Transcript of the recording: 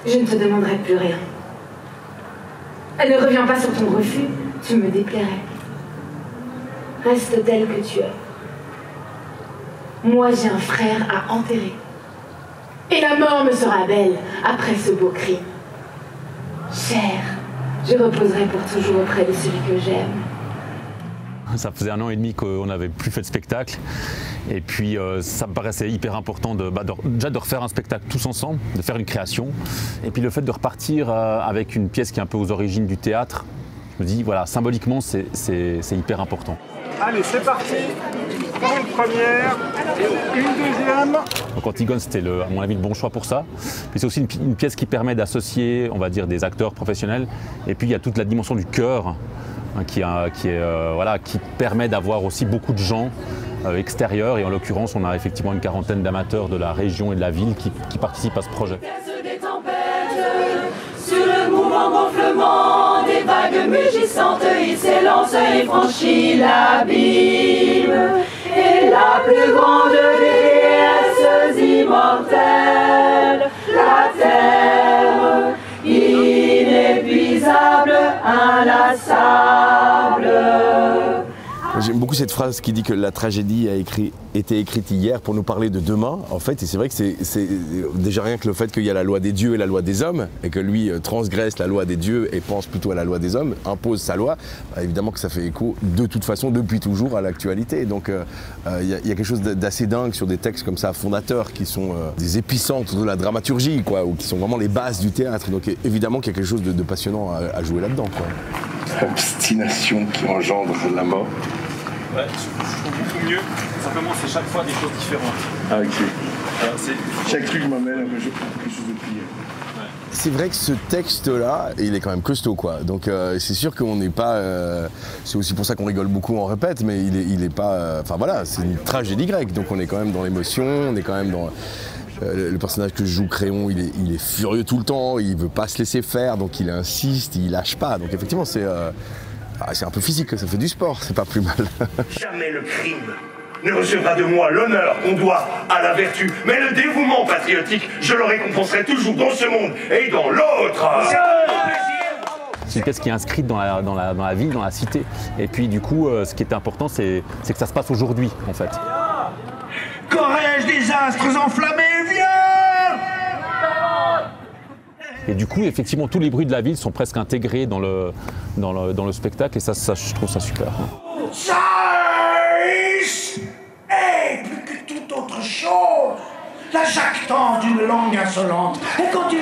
Je ne te demanderai plus rien. Ne reviens pas sur ton refus, tu me déplairais. Reste tel que tu es. Moi, j'ai un frère à enterrer. Et la mort me sera belle après ce beau crime. Cher, je reposerai pour toujours auprès de celui que j'aime. Ça faisait 1 an et demi qu'on n'avait plus fait de spectacle. Et puis ça me paraissait hyper important déjà de refaire un spectacle tous ensemble, de faire une création. Et puis le fait de repartir avec une pièce qui est un peu aux origines du théâtre, je me dis voilà, symboliquement c'est hyper important. Allez, c'est parti. Une première, une deuxième. Donc Antigone, c'était à mon avis le bon choix pour ça. Puis c'est aussi une pièce qui permet d'associer, on va dire, des acteurs professionnels. Et puis il y a toute la dimension du chœur qui permet d'avoir aussi beaucoup de gens extérieurs. Et en l'occurrence, on a effectivement une quarantaine d'amateurs de la région et de la ville qui participent à ce projet. Sur le mouvant gonflement des vagues mugissantes, il s'élance et franchit l'abîme. Et la plus grande déesse immortelle, la terre, inépuisable, inlassable. J'aime beaucoup cette phrase qui dit que la tragédie a été écrite hier pour nous parler de demain, en fait, et c'est vrai que c'est déjà rien que le fait qu'il y a la loi des dieux et la loi des hommes, et que lui transgresse la loi des dieux et pense plutôt à la loi des hommes, impose sa loi, évidemment que ça fait écho de toute façon depuis toujours à l'actualité. Donc il y a quelque chose d'assez dingue sur des textes comme ça, fondateurs, qui sont des épicentres de la dramaturgie, quoi, ou qui sont vraiment les bases du théâtre. Donc évidemment qu'il y a quelque chose de passionnant à jouer là-dedans, quoi. L'obstination qui engendre la mort. Ouais, je trouve beaucoup mieux. Simplement, c'est chaque fois des choses différentes. Ah, ok. Chaque truc m'amène à quelque chose de pire. Ouais. C'est vrai que ce texte-là, il est quand même costaud, quoi. Donc c'est sûr qu'on n'est pas... c'est aussi pour ça qu'on rigole beaucoup, on répète, mais il est pas... Enfin voilà, c'est une tragédie grecque, donc on est quand même dans l'émotion, on est quand même dans... le personnage que je joue, Créon, il est furieux tout le temps, il veut pas se laisser faire, donc il insiste, il lâche pas. Donc effectivement, c'est un peu physique, ça fait du sport, c'est pas plus mal. Jamais le crime ne recevra de moi l'honneur qu'on doit à la vertu, mais le dévouement patriotique, je le récompenserai toujours dans ce monde et dans l'autre. C'est une pièce qui est inscrite dans la ville, dans la cité. Et puis du coup, ce qui est important, c'est que ça se passe aujourd'hui, en fait. Qu'aurais-je des astres enflammés, viens! Et du coup, effectivement, tous les bruits de la ville sont presque intégrés dans le spectacle, et ça je trouve ça super. Saïs est plus que toute autre chose la jactance d'une langue insolente. Et quand tu